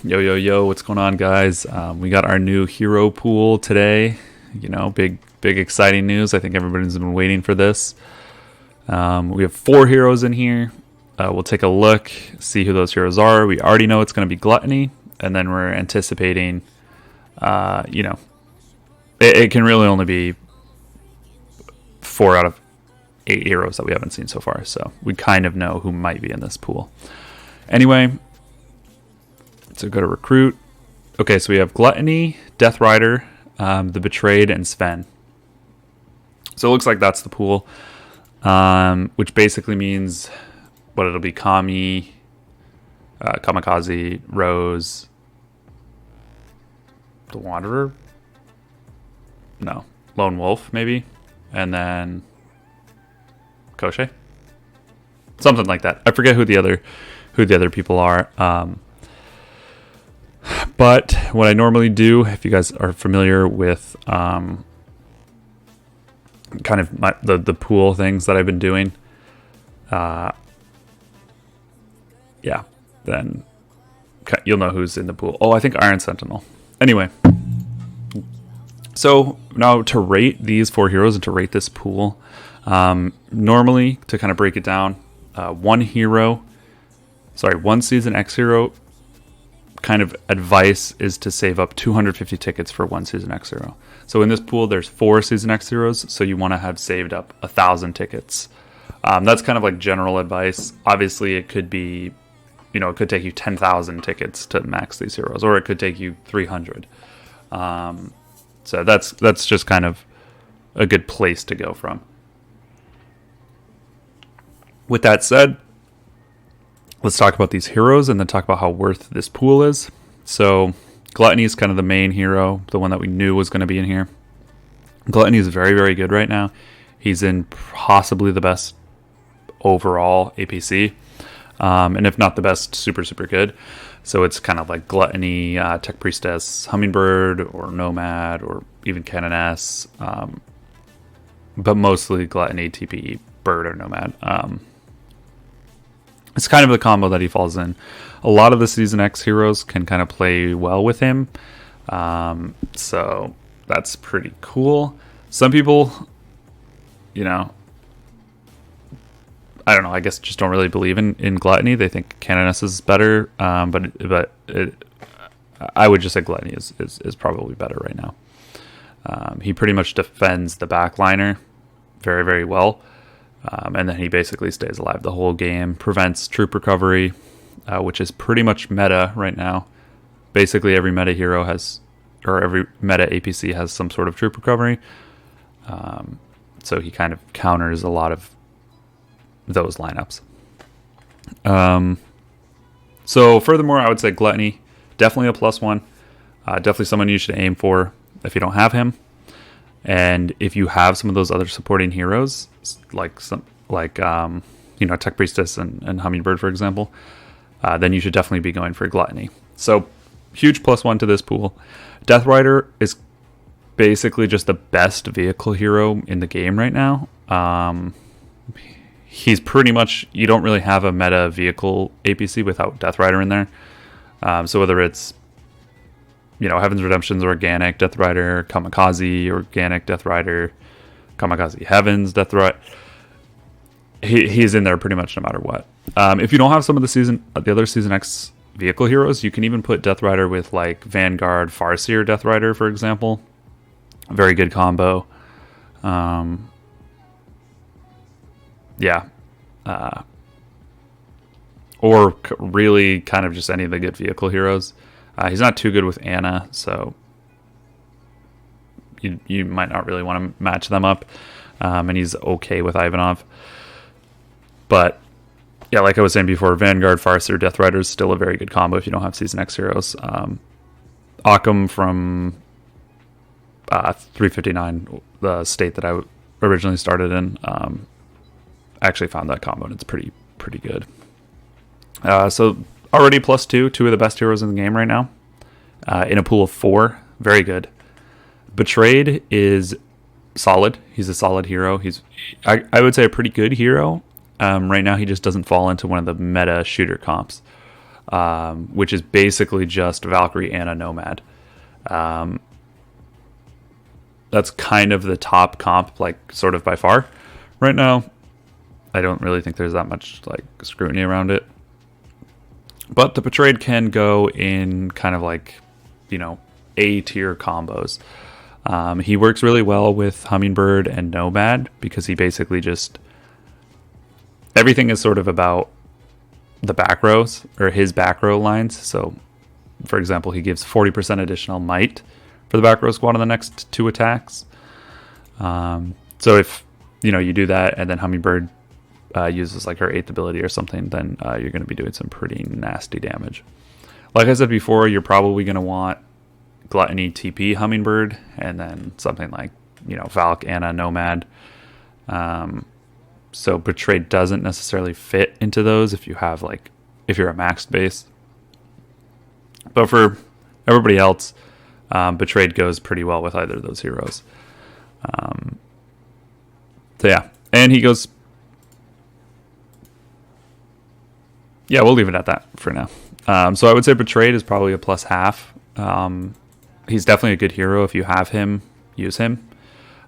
Yo, yo, yo, what's going on, guys? We got our new hero pool today. Big, exciting news. I think everybody's been waiting for this. We have 4 heroes in here. We'll take a look, see who those heroes are. We already know it's going to be Gluttony, and then we're anticipating, it can really only be 4 out of 8 heroes that we haven't seen so far. So we kind of know who might be in this pool. Anyway, so go to recruit. Okay, so we have Gluttony, Death Rider, the Betrayed, and Sven. So it looks like that's the pool, which basically means what it'll be: Kami, Kamikaze, Rose, the Wanderer. No, Lone Wolf maybe, and then Koshe, something like that. I forget who the other people are. But what I normally do, if you guys are familiar with kind of the pool things that I've been doing, then you'll know who's in the pool. Oh, I think Iron Sentinel. Anyway, so now to rate these 4 heroes and to rate this pool, normally to kind of break it down, one Season X hero kind of advice is to save up 250 tickets for one Season X hero. So in this pool, there's 4 Season X heroes, so you want to have saved up 1,000 tickets. That's kind of like general advice. Obviously, it could be, it could take you 10,000 tickets to max these heroes, or it could take you 300. So that's just kind of a good place to go from. With that said, let's talk about these heroes and then talk about how worth this pool is. So Gluttony is kind of the main hero, the one that we knew was going to be in here. Gluttony is very, very good right now. He's in possibly the best overall APC. And if not the best, super, super good. So it's kind of like Gluttony, Tech Priestess, Hummingbird, or Nomad, or even Canoness. But mostly Gluttony, TPE, Bird, or Nomad. It's kind of the combo that he falls in. A lot of the Season X heroes can kind of play well with him. So that's pretty cool. Some people, I don't know, I guess just don't really believe in Gluttony. They think Canoness is better. But I would just say Gluttony is probably better right now. He pretty much defends the backliner very, very well. And then he basically stays alive the whole game, prevents troop recovery, which is pretty much meta right now. Basically every meta hero or every meta APC has some sort of troop recovery. So he kind of counters a lot of those lineups. So furthermore, I would say Gluttony, definitely a +1. Definitely someone you should aim for if you don't have him. And if you have some of those other supporting heroes, like Tech Priestess and Hummingbird, for example, then you should definitely be going for Gluttony. So huge +1 to this pool. Death Rider is basically just the best vehicle hero in the game right now. He's pretty much, you don't really have a meta vehicle APC without Death Rider in there. So whether it's Heaven's Redemption's organic Death Rider, Kamikaze organic Death Rider, Kamikaze Heaven's Death Rider, he's in there pretty much no matter what. If you don't have some of the other Season X vehicle heroes, you can even put Death Rider with like Vanguard Farseer Death Rider, for example. Very good combo. Or really kind of just any of the good vehicle heroes. He's not too good with Anna, so you might not really want to match them up. And he's okay with Ivanov. But yeah, like I was saying before, Vanguard, Farseer, Death Rider is still a very good combo if you don't have Season X heroes. Occam from 359, the state that I originally started in, actually found that combo, and it's pretty good. So already +2, 2 of the best heroes in the game right now. In a pool of 4, very good. Betrayed is solid. He's a solid hero. I would say a pretty good hero. Right now he just doesn't fall into one of the meta shooter comps. which is basically just Valkyrie and a Nomad. That's kind of the top comp, like sort of by far right now. I don't really think there's that much like scrutiny around it. But the Betrayed can go in kind of like, A tier combos. He works really well with Hummingbird and Nomad because he basically just, everything is sort of about the back rows or his back row lines. So, for example, he gives 40% additional might for the back row squad on the next 2 attacks. So if you do that and then Hummingbird uses like her 8th ability or something, then you're going to be doing some pretty nasty damage. Like I said before, you're probably going to want Gluttony TP Hummingbird and then something like Valk, Anna, Nomad. So Betrayed doesn't necessarily fit into those if you're a maxed base. But for everybody else, Betrayed goes pretty well with either of those heroes. So yeah, and he goes. Yeah, we'll leave it at that for now. So I would say Betrayed is probably a +half. He's definitely a good hero. If you have him, use him.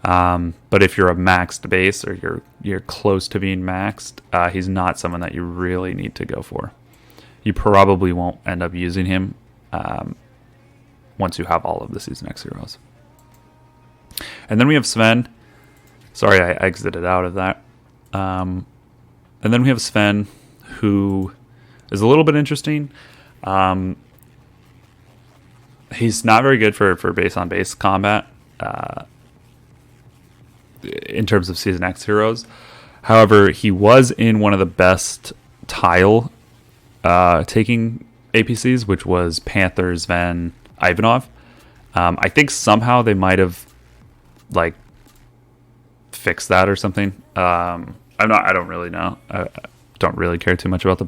But if you're a maxed base or you're close to being maxed, he's not someone that you really need to go for. You probably won't end up using him once you have all of the Season X heroes. And then we have Sven. Sorry, I exited out of that. And then we have Sven, who is a little bit interesting. He's not very good for base-on-base combat in terms of Season X heroes. However, he was in one of the best tile taking APCs, which was Panther, Sven, Ivanov. I think somehow they might have fixed that or something. I don't really know. I don't really care too much about the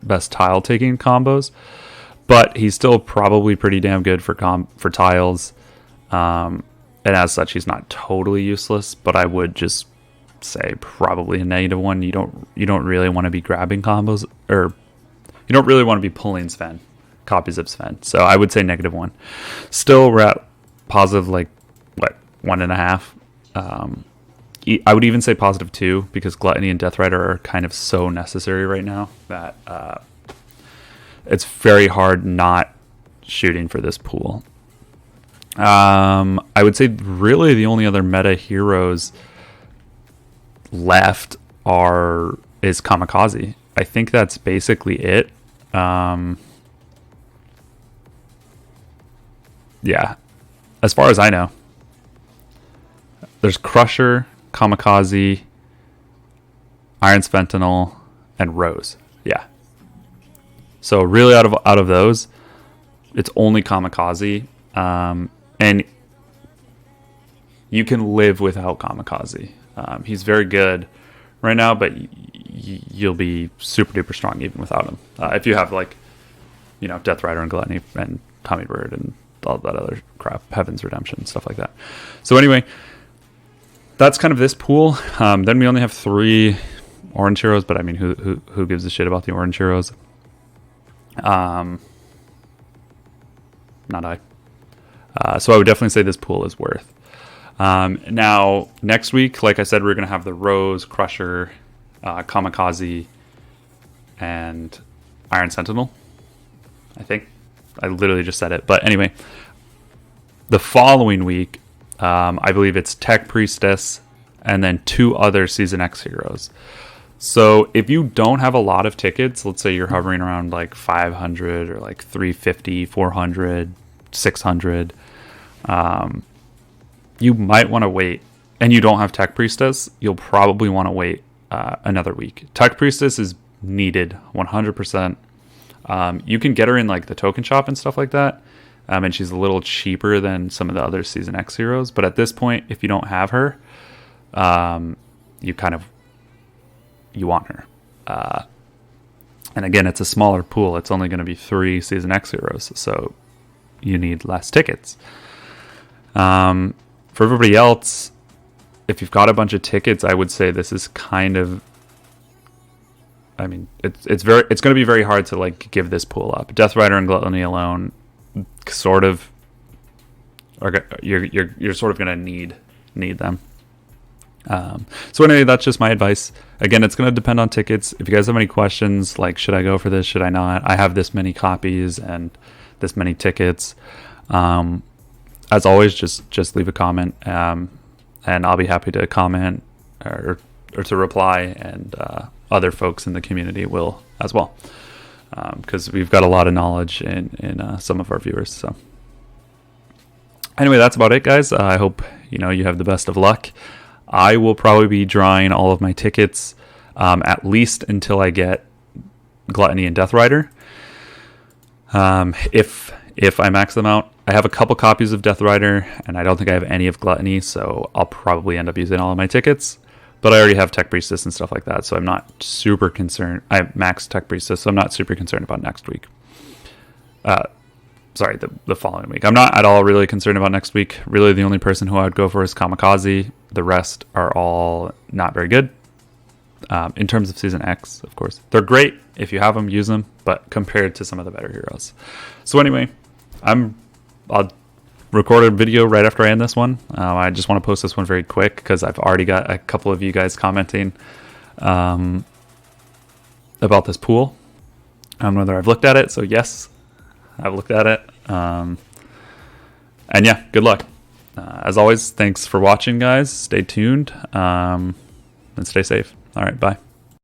best tile taking combos, but he's still probably pretty damn good for tiles. And as such, he's not totally useless, but I would just say probably a -1. You don't really want to be grabbing combos, or you don't really want to be pulling Sven, copies of Sven. So I would say -1. Still, we're at positive 1.5. I would even say +2 because Gluttony and Death Rider are kind of so necessary right now that it's very hard not shooting for this pool. I would say really the only other meta heroes left is Kamikaze. I think that's basically it. Yeah, as far as I know, there's Crusher, Kamikaze, Iron Fentanyl, and Rose. Yeah. So really, out of those, it's only Kamikaze, and you can live without Kamikaze. He's very good right now, but you'll be super duper strong even without him. If you have Death Rider and Gluttony and Hummingbird and all that other crap, Heaven's Redemption, stuff like that. So anyway, that's kind of this pool. Then we only have 3 orange heroes, but I mean, who gives a shit about the orange heroes? Not I. So I would definitely say this pool is worth. Now, next week, like I said, we're going to have the Rose, Crusher, Kamikaze, and Iron Sentinel. I think. I literally just said it. But anyway, the following week, I believe it's Tech Priestess and then 2 other Season X heroes. So if you don't have a lot of tickets, let's say you're hovering around 500 or 350, 400, 600, you might want to wait. And you don't have Tech Priestess, you'll probably want to wait another week. Tech Priestess is needed 100%. You can get her in the token shop and stuff like that. And she's a little cheaper than some of the other Season X heroes. But at this point, if you don't have her, you want her. And again, it's a smaller pool. It's only going to be 3 Season X heroes. So you need less tickets. For everybody else, if you've got a bunch of tickets, I would say this is kind of I mean, it's going to be very hard to like give this pool up. Death Rider and Gluttony alone, sort of, you're sort of going to need them. So anyway, that's just my advice. Again, it's going to depend on tickets. If you guys have any questions, like should I go for this, should I not? I have this many copies and this many tickets. As always, just leave a comment, and I'll be happy to comment or to reply, and other folks in the community will as well, because we've got a lot of knowledge in some of our viewers. So anyway, that's about it, guys. I hope you have the best of luck. I will probably be drawing all of my tickets at least until I get Gluttony and Death Rider. If I max them out, I have a couple copies of Death Rider, and I don't think I have any of Gluttony, so I'll probably end up using all of my tickets. But I already have Tech Priestess and stuff like that, so I'm not super concerned. I have maxed Tech Priestess, so I'm not super concerned about next week. Sorry, the following week. I'm not at all really concerned about next week. Really, the only person who I would go for is Kamikaze. The rest are all not very good. In terms of Season X, of course. They're great. If you have them, use them. But compared to some of the better heroes. So anyway, I'll record a video right after I end this one. I just want to post this one very quick because I've already got a couple of you guys commenting about this pool. Whether I've looked at it. So yes, I've looked at it. And yeah, good luck. As always, thanks for watching, guys. Stay tuned and stay safe. All right, bye.